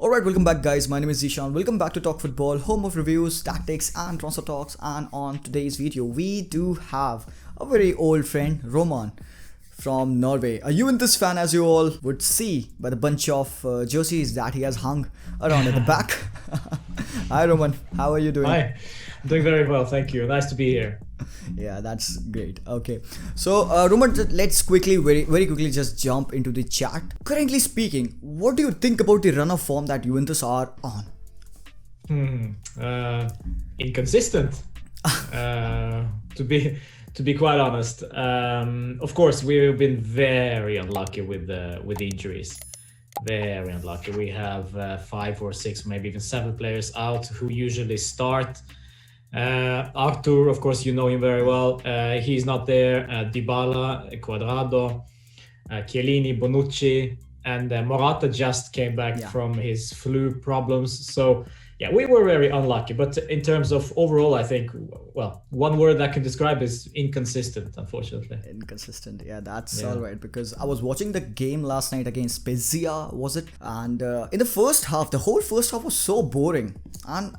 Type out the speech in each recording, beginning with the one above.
Alright, welcome back guys, my name is Zishan. Welcome back to Talk Football, home of reviews, tactics and transfer talks. And on today's video, we do have a very old friend, Roman from Norway. A Juventus fan, as you all would see by the bunch of jerseys that he has hung around at the back. Hi Roman, how are you doing? Hi, I'm doing very well, thank you. Nice to be here. Yeah, that's great. Okay, so Roman, let's very quickly just jump into the chat. Currently speaking, what do you think about the run of form that Juventus are on? Inconsistent, to be quite honest. Of course, we've been very unlucky with the injuries. Very unlucky. We have 5 or 6, maybe even 7 players out who usually start. Arthur, of course, you know him very well. He's not there. Dybala, Quadrado, Chiellini, Bonucci, and Morata just came back from his flu problems. So, yeah, we were very unlucky. But in terms of overall, I think, well, one word that can describe is inconsistent, unfortunately. Inconsistent, yeah, that's all right. Because I was watching the game last night against Spezia, was it? And in the first half, the whole first half was so boring. And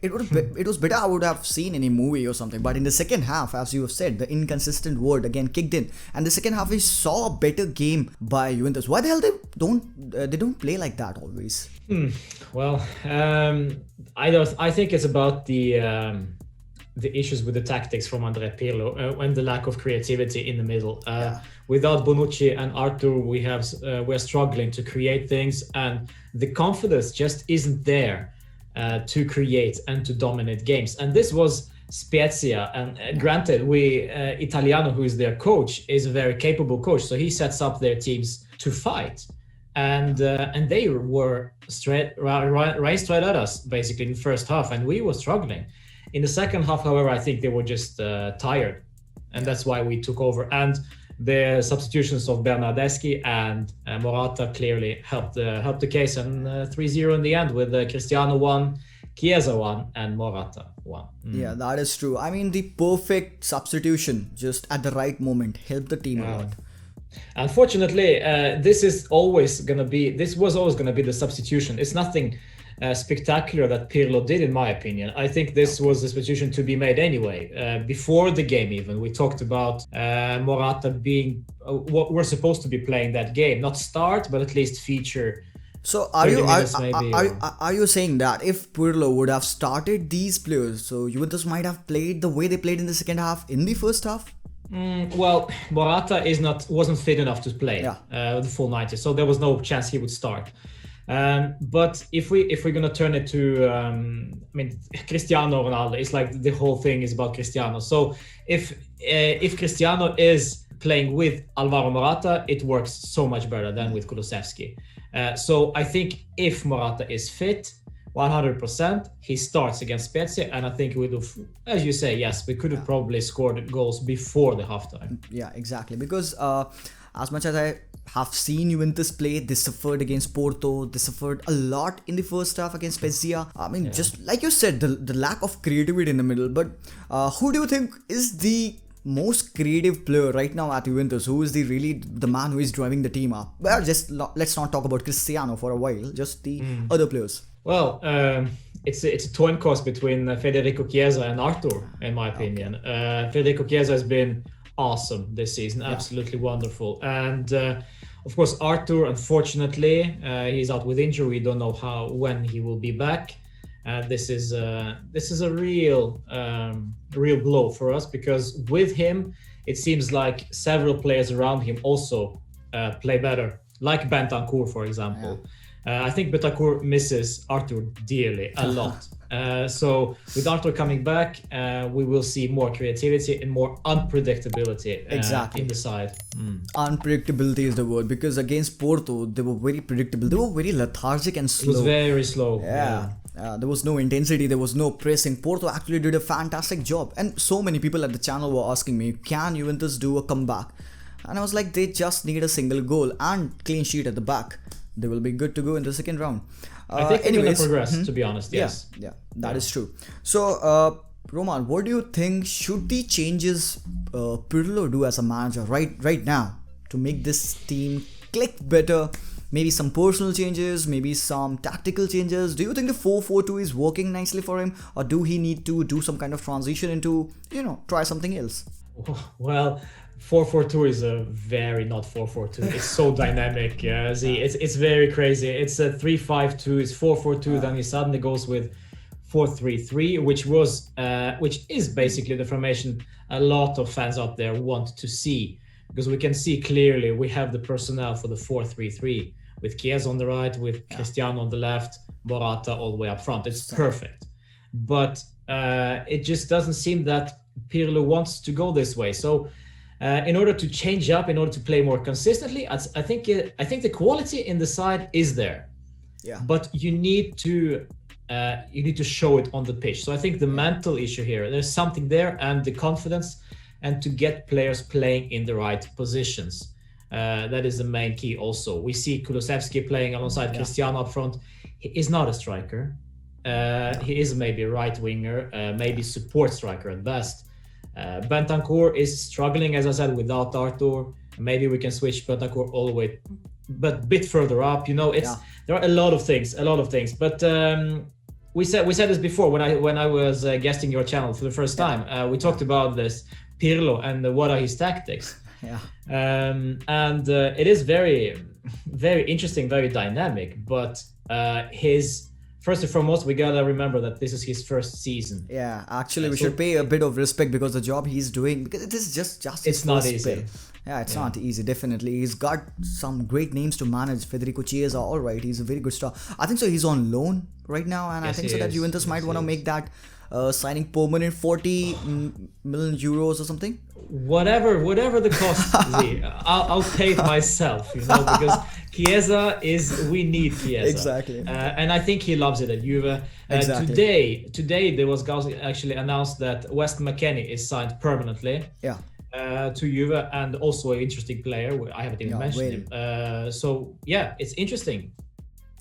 it was better I would have seen in a movie or something. But in the second half, as you have said, the inconsistent word again kicked in, and the second half we saw a better game by Juventus. Why the hell they don't play like that always? Well, I think it's about the issues with the tactics from Andrea Pirlo and the lack of creativity in the middle. Without Bonucci and Arthur, we're struggling to create things, and the confidence just isn't there to create and to dominate games. And this was Spezia, and granted, Italiano, who is their coach, is a very capable coach, so he sets up their teams to fight, and they were right straight at us basically in the first half, and we were struggling. In the second half, however, I think they were just tired, and that's why we took over. And the substitutions of Bernardeschi and Morata clearly helped the case, and 3-0 in the end with Cristiano 1, Chiesa 1, and Morata 1. Yeah, that is true. I mean, the perfect substitution just at the right moment helped the team a lot. Unfortunately, this was always gonna be the substitution. It's nothing spectacular that Pirlo did, in my opinion. I think this was the substitution to be made anyway. Before the game, even we talked about Morata being what we're supposed to be playing that game, not start, but at least feature. So are you saying that if Pirlo would have started these players, so Juventus might have played the way they played in the second half in the first half? Well, Morata wasn't fit enough to play the full 90, so there was no chance he would start. But if we're gonna turn it to, Cristiano Ronaldo, it's like the whole thing is about Cristiano. So if Cristiano is playing with Alvaro Morata, it works so much better than with Kulusevski. So I think if Morata is fit, 100%, he starts against Spezia, and I think we would have, as you say, yes, we could have probably scored goals before the halftime. Yeah, exactly. Because as much as I have seen Juventus play, they suffered against Porto, they suffered a lot in the first half against Spezia. I mean, just like you said, the lack of creativity in the middle. But who do you think is the most creative player right now at Juventus? Who is the man who is driving the team up? Well, just let's not talk about Cristiano for a while, just the other players. Well, it's a coin toss between Federico Chiesa and Arthur, in my opinion. Federico Chiesa has been awesome this season, absolutely wonderful. And of course, Arthur, unfortunately, he's out with injury. We don't know when he will be back. This is a real blow for us, because with him, it seems like several players around him also play better, like Bentancur, for example. I think Bentancur misses Arthur dearly a lot. So with Arthur coming back, we will see more creativity and more unpredictability in the side. Unpredictability is the word, because against Porto, they were very predictable. They were very lethargic and slow. It was very slow. There was no intensity, there was no pressing. Porto actually did a fantastic job. And so many people at the channel were asking me, can Juventus do a comeback? And I was like, they just need a single goal and clean sheet at the back. They will be good to go in the second round. I think they're going to progress, to be honest, yes. Yeah, that is true. So, Roman, what do you think should the changes Pirlo do as a manager right now to make this team click better maybe some personal changes, maybe some tactical changes. Do you think the 4-4-2 is working nicely for him, or do he need to do some kind of transition into, try something else? Well, 4-4-2 is a very not 4-4-2. It's so dynamic. It's very crazy. It's a 3-5-2. It's 4-4-2. Then he suddenly goes with 4-3-3, which is basically the formation a lot of fans out there want to see, because we can see clearly we have the personnel for the 4-3-3 with Chiesa on the right, with Cristiano on the left, Morata all the way up front. It's perfect, but it just doesn't seem that Pirlo wants to go this way. So in order to change up, in order to play more consistently, I think the quality in the side is there. Yeah. But you need to show it on the pitch. So I think the mental issue here, there's something there, and the confidence, and to get players playing in the right positions. That is the main key also. We see Kulusevski playing alongside Cristiano up front. He is not a striker. He is maybe a right winger, maybe support striker at best. Bentancur is struggling, as I said, without Arthur. Maybe we can switch Bentancur all the way, but a bit further up. There are a lot of things. But we said this before when I was guesting your channel for the first time. We talked about this Pirlo and what are his tactics. Yeah. And it is very, very interesting, very dynamic. But first and foremost, we gotta remember that this is his first season. Yeah, actually, we should pay a bit of respect, because the job he's doing, because it is just his it's not first easy. spell. Yeah, it's not easy, definitely. He's got some great names to manage. Federico Chiesa, all right, he's a very good star. I think so. He's on loan right now, and I think so that Juventus might want to make that signing permanent, 40 million euros or something. Whatever the cost, I'll pay it myself, because Chiesa we need Chiesa. Exactly. And I think he loves it at Juve. Exactly. Today there was actually announced that West McKennie is signed permanently. Yeah. To Juve, and also an interesting player. I haven't even mentioned him. So yeah, it's interesting.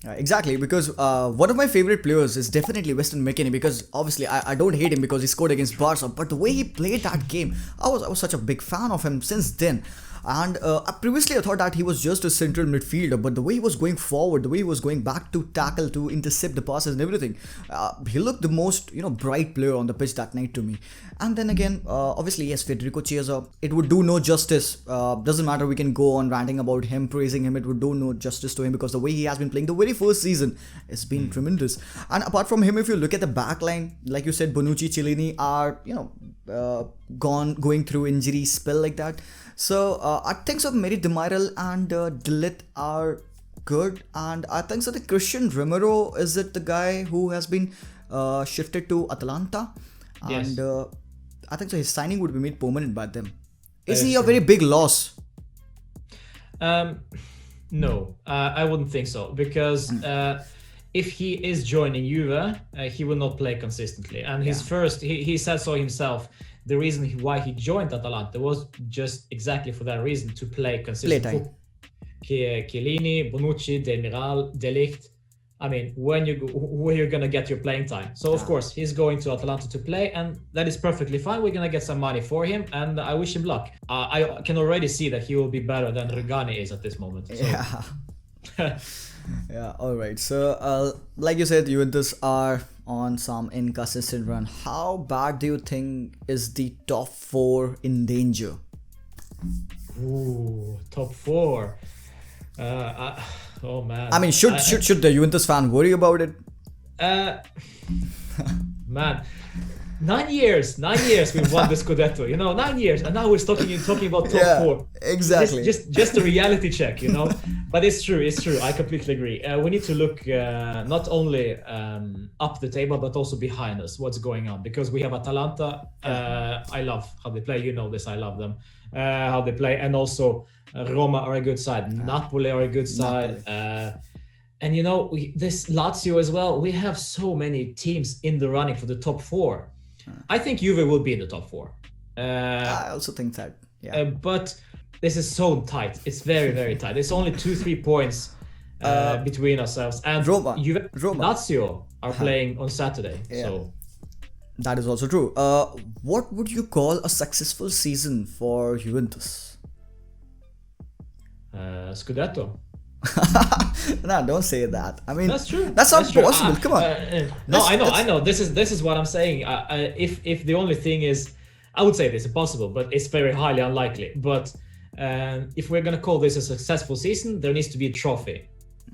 Exactly, because one of my favorite players is definitely Weston McKennie, because obviously I don't hate him because he scored against Barca, but the way he played that game, I was such a big fan of him since then. And previously I thought that he was just a central midfielder, but the way he was going forward, the way he was going back to tackle, to intercept the passes and everything, he looked the most bright player on the pitch that night to me. And then again, obviously yes, Federico Chiesa, it would do no justice. Doesn't matter, we can go on ranting about him, praising him, it would do no justice to him, because the way he has been playing the very first season has been tremendous. And apart from him, if you look at the back line, like you said, Bonucci, Chiellini are going through injury spell like that. So I think so Meri Demiral and De Ligt are good, and I think so the Christian Romero, is it the guy who has been shifted to Atalanta? Yes. And I think so his signing would be made permanent by them. Is he a very big loss? No, I wouldn't think so, because if he is joining Juve, he will not play consistently. And he said so himself. The reason why he joined Atalanta was just exactly for that reason, to play consistent football. Chiellini, Bonucci, Demiral, De Ligt. I mean, where you're gonna get your playing time? So of course he's going to Atalanta to play, and that is perfectly fine. We're gonna get some money for him, and I wish him luck. I can already see that he will be better than Rugani is at this moment. So. Yeah. Yeah. All right. So, like you said, Juventus are on some inconsistent run. How bad do you think is the top 4 in danger? Ooh, top 4. Oh man. I mean, should the Juventus fan worry about it? Man, 9 years we've won the Scudetto. 9 years, and now we're talking about top 4. Exactly. Just a reality check, But it's true. I completely agree. We need to look not only up the table, but also behind us, what's going on, because we have Atalanta. I love how they play. You know this. I love them. How they play, and also Roma are a good side. Napoli are a good side. And this Lazio as well. We have so many teams in the running for the top 4. I think Juve will be in the top 4. I also think that. Yeah. But this is so tight. It's very, very tight. It's only 2-3 points between ourselves. And Roma. Lazio are playing on Saturday. Yeah. So that is also true. What would you call a successful season for Juventus? Scudetto. No, don't say that. I mean, That's true. That's not true. possible. Come on. No, That's- I know. This is what I'm saying. If the only thing is, I would say this is possible, but it's very highly unlikely. But if we're gonna call this a successful season, there needs to be a trophy,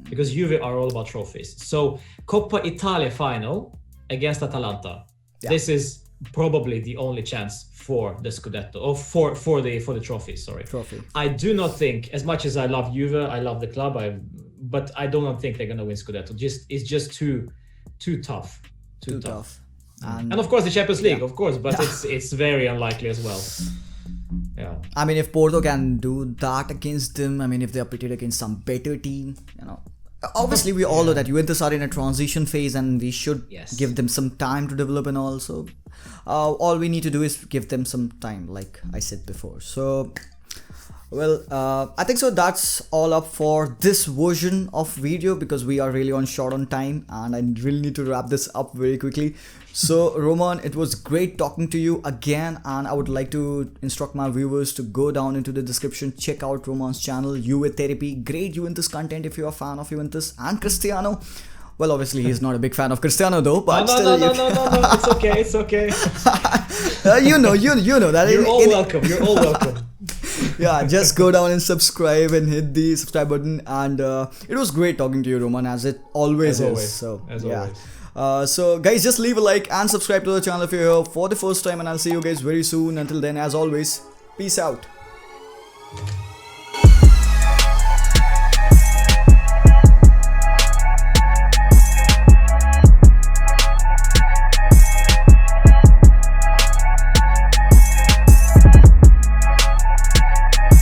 because Juve are all about trophies. So Coppa Italia final against Atalanta. Yeah. This is probably the only chance for the Scudetto, or for the trophy. Sorry. Trophy. I do not think, as much as I love Juve, I love the club, but I do not think they're gonna win Scudetto. It's just too tough. Too tough. And of course the Champions League, of course, but it's very unlikely as well. Yeah. I mean, if Porto can do that against them, I mean, if they are pitted against some better team, obviously we all know that Juventus are in a transition phase and we should give them some time to develop and all. So all we need to do is give them some time, like I said before. So well, I think so that's all up for this version of video, because we are really on short on time and I really need to wrap this up very quickly. So Roman, it was great talking to you again, and I would like to instruct my viewers to go down into the description, check out Roman's channel, Juve Therapy. Great Juventus content if you're a fan of Juventus and Cristiano. Well, obviously he's not a big fan of Cristiano though, but no, it's okay, it's okay. you know that. You're all welcome. You're all welcome. Yeah, just go down and subscribe and hit the subscribe button. And it was great talking to you, Roman, as it always is. So always. So guys, just leave a like and subscribe to the channel if you're here for the first time, and I'll see you guys very soon. Until then, as always, peace out.